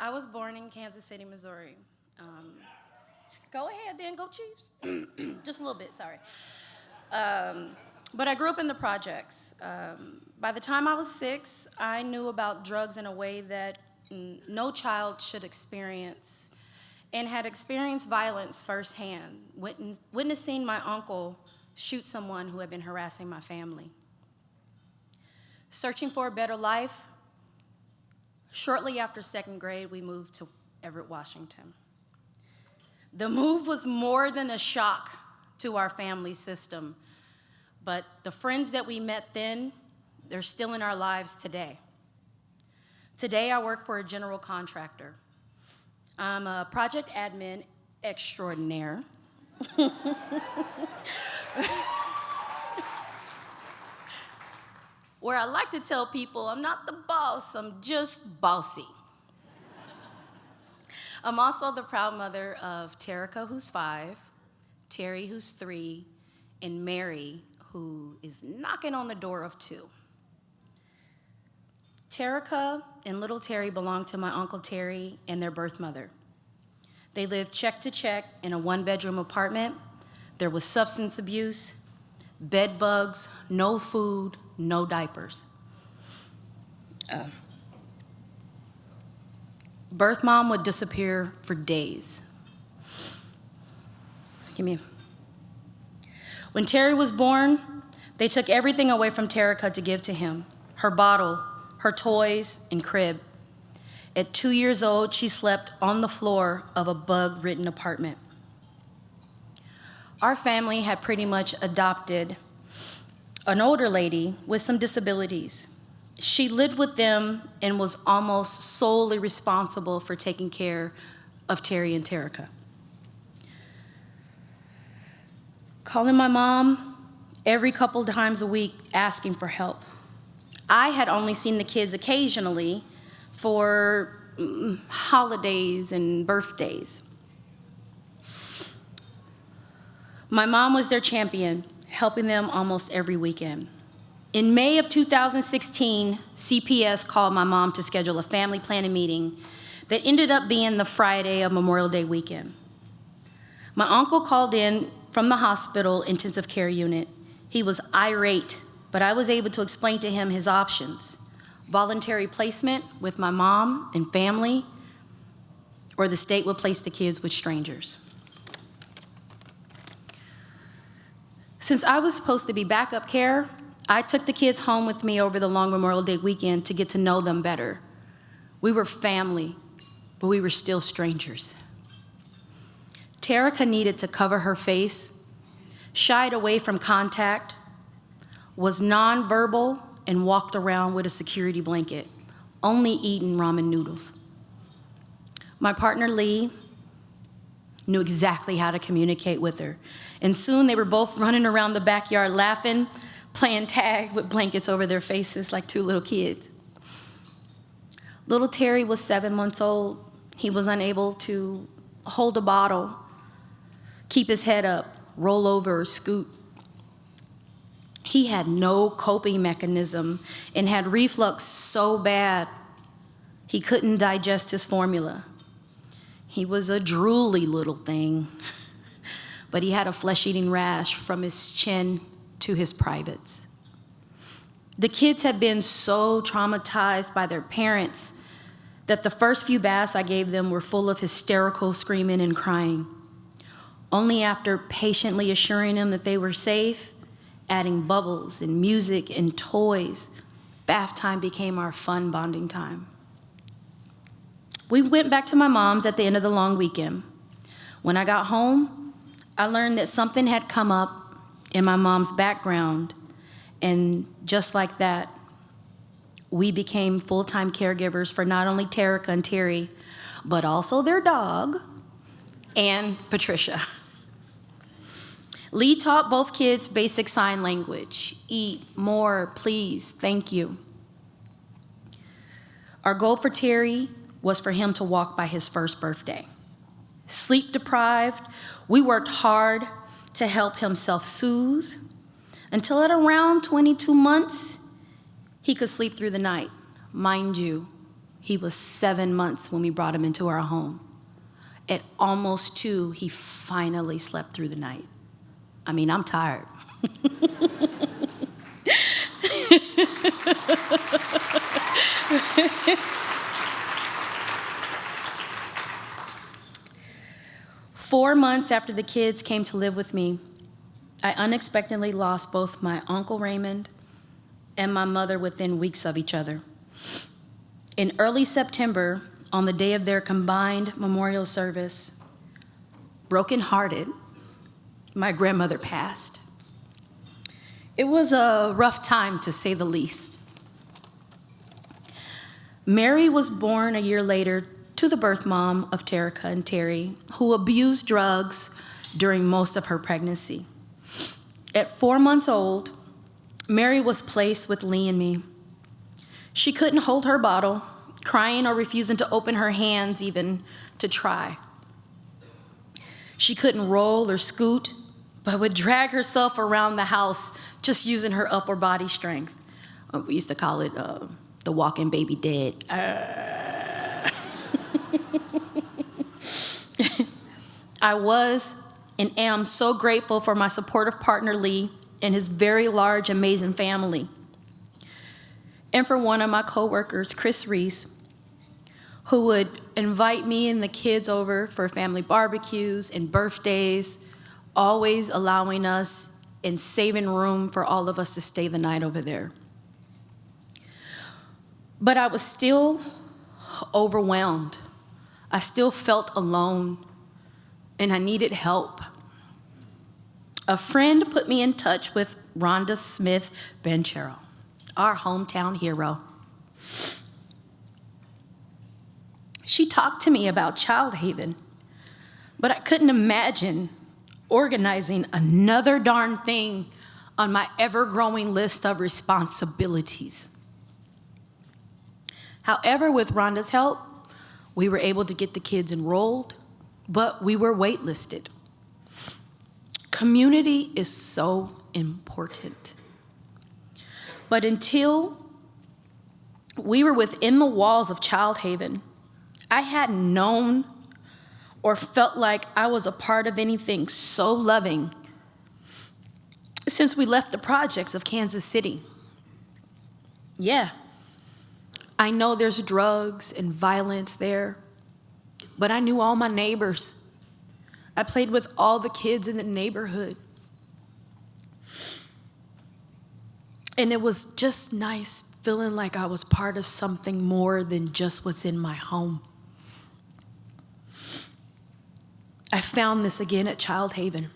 I was born in Kansas City, Missouri. Go ahead then, go Chiefs. Just a little bit, sorry. But I grew up in the projects. By the time I was 6, I knew about drugs in a way that no child should experience, and had experienced violence firsthand, witnessing my uncle shoot someone who had been harassing my family. Searching for a better life, shortly after 2nd grade, we moved to Everett, Washington. The move was more than a shock to our family system, but the friends that we met then, they're still in our lives today. Today, I work for a general contractor. I'm a project admin extraordinaire. Where I like to tell people I'm not the boss, I'm just bossy. I'm also the proud mother of Terica, who's 5, Terry, who's 3, and Mary, who is knocking on the door of 2. Terica and little Terry belong to my Uncle Terry and their birth mother. They lived check to check in a 1-bedroom apartment. There was substance abuse, bed bugs, no food, no diapers. Birth mom would disappear for days. When Terry was born, they took everything away from Terica to give to him: her bottle, her toys, and crib. At 2 years old, she slept on the floor of a bug-ridden apartment. Our family had pretty much adopted an older lady with some disabilities. She lived with them and was almost solely responsible for taking care of Terry and Terica. Calling my mom every couple times a week asking for help. I had only seen the kids occasionally for holidays and birthdays. My mom was their champion, helping them almost every weekend. In May of 2016, CPS called my mom to schedule a family planning meeting that ended up being the Friday of Memorial Day weekend. My uncle called in from the hospital intensive care unit. He was irate, but I was able to explain to him his options: voluntary placement with my mom and family, or the state would place the kids with strangers. Since I was supposed to be backup care, I took the kids home with me over the long Memorial Day weekend to get to know them better. We were family, but we were still strangers. Terica needed to cover her face, shied away from contact, was nonverbal, and walked around with a security blanket, only eating ramen noodles. My partner, Lee, knew exactly how to communicate with her, and soon they were both running around the backyard laughing, playing tag with blankets over their faces like 2 little kids. Little Terry was 7 months old. He was unable to hold a bottle, keep his head up, roll over, or scoot. He had no coping mechanism and had reflux so bad he couldn't digest his formula. He was a drooly little thing, but he had a flesh-eating rash from his chin to his privates. The kids had been so traumatized by their parents that the first few baths I gave them were full of hysterical screaming and crying. Only after patiently assuring them that they were safe, adding bubbles and music and toys, bath time became our fun bonding time. We went back to my mom's at the end of the long weekend. When I got home, I learned that something had come up in my mom's background, and just like that, we became full-time caregivers for not only Terica and Terry, but also their dog and Patricia. Lee taught both kids basic sign language: eat, more, please, thank you. Our goal for Terry was for him to walk by his first birthday. Sleep deprived, we worked hard to help him self-soothe until at around 22 months, he could sleep through the night. Mind you, He was 7 months when we brought him into our home. At almost 2, he finally slept through the night. I mean, I'm tired. 4 months after the kids came to live with me, I unexpectedly lost both my Uncle Raymond and my mother within weeks of each other. In early September, on the day of their combined memorial service, brokenhearted, my grandmother passed. It was a rough time, to say the least. Mary was born a year later to the birth mom of Terica and Terry, who abused drugs during most of her pregnancy. At 4 months old, Mary was placed with Lee and me. She couldn't hold her bottle, crying or refusing to open her hands even to try. She couldn't roll or scoot, but would drag herself around the house just using her upper body strength. We used to call it the walking baby dead. I was and am so grateful for my supportive partner, Lee, and his very large, amazing family. And for one of my coworkers, Chris Reese, who would invite me and the kids over for family barbecues and birthdays, always allowing us and saving room for all of us to stay the night over there. But I was still overwhelmed. I still felt alone, and I needed help. A friend put me in touch with Rhonda Smith Benchero, our hometown hero. She talked to me about Childhaven, but I couldn't imagine organizing another darn thing on my ever-growing list of responsibilities. However, with Rhonda's help, we were able to get the kids enrolled, but we were waitlisted. Community is so important. But until we were within the walls of Childhaven, I hadn't known or felt like I was a part of anything so loving since we left the projects of Kansas City. Yeah, I know there's drugs and violence there, but I knew all my neighbors. I played with all the kids in the neighborhood. And it was just nice feeling like I was part of something more than just what's in my home. I found this again at Childhaven,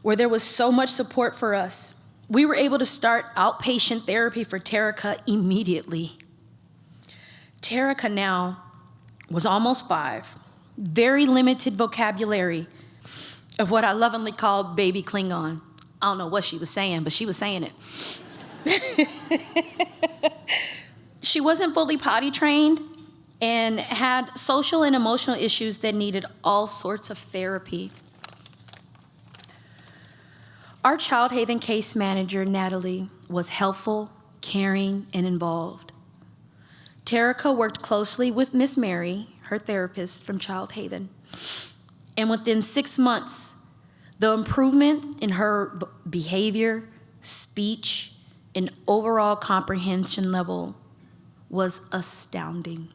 where there was so much support for us. We were able to start outpatient therapy for Terica immediately. Terica now was almost 5, very limited vocabulary of what I lovingly called baby Klingon. I don't know what she was saying, but she was saying it. She wasn't fully potty trained and had social and emotional issues that needed all sorts of therapy. Our Childhaven case manager, Natalie, was helpful, caring, and involved. Terica worked closely with Miss Mary, her therapist from Childhaven, and within 6 months, the improvement in her behavior, speech, and overall comprehension level was astounding.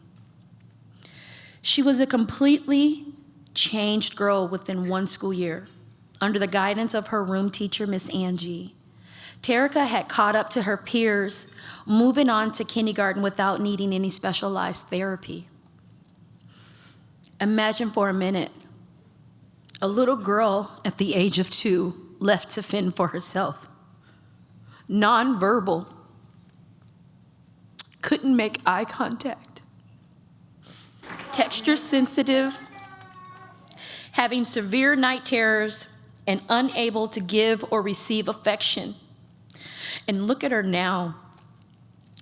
She was a completely changed girl within 1 school year. Under the guidance of her room teacher, Miss Angie, Terica had caught up to her peers, moving on to kindergarten without needing any specialized therapy. Imagine for a minute, a little girl at the age of 2 left to fend for herself. Nonverbal, couldn't make eye contact, texture sensitive, having severe night terrors, and unable to give or receive affection. And look at her now.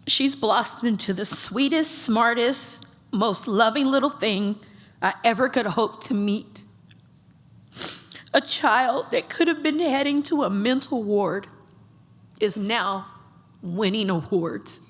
She's blossomed into the sweetest, smartest, most loving little thing I ever could hope to meet. A child that could have been heading to a mental ward is now winning awards.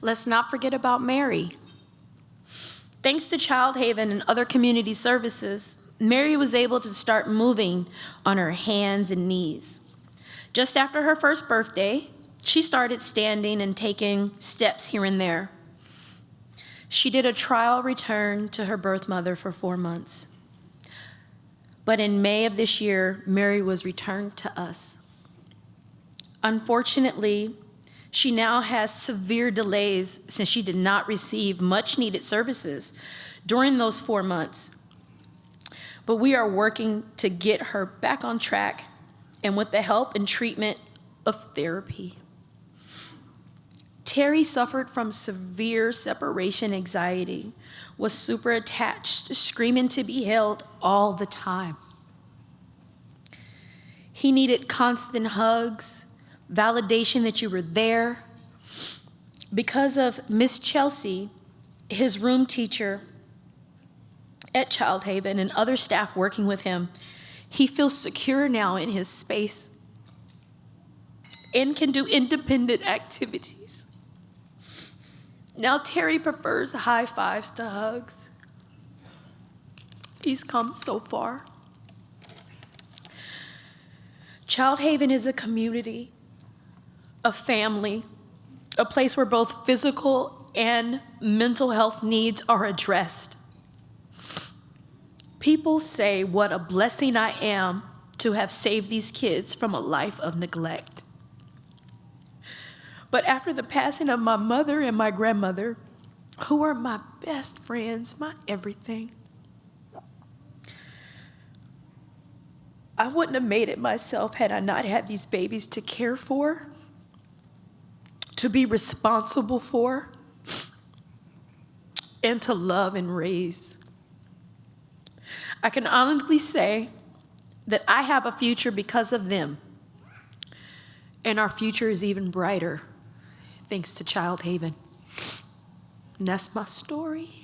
Let's not forget about Mary. Thanks to Childhaven and other community services, Mary was able to start moving on her hands and knees. Just after her first birthday, she started standing and taking steps here and there. She did a trial return to her birth mother for 4 months. But in May of this year, Mary was returned to us. Unfortunately, she now has severe delays since she did not receive much needed services during those 4 months. But we are working to get her back on track and with the help and treatment of therapy. Terry suffered from severe separation anxiety, was super attached, screaming to be held all the time. He needed constant hugs, validation that you were there. Because of Miss Chelsea, his room teacher at Childhaven, and other staff working with him, he feels secure now in his space and can do independent activities. Now Terry prefers high fives to hugs. He's come so far. Childhaven is a community, a family, a place where both physical and mental health needs are addressed. People say what a blessing I am to have saved these kids from a life of neglect. But after the passing of my mother and my grandmother, who are my best friends, my everything, I wouldn't have made it myself had I not had these babies to care for, to be responsible for, and to love and raise. I can honestly say that I have a future because of them, and our future is even brighter thanks to Childhaven. And that's my story.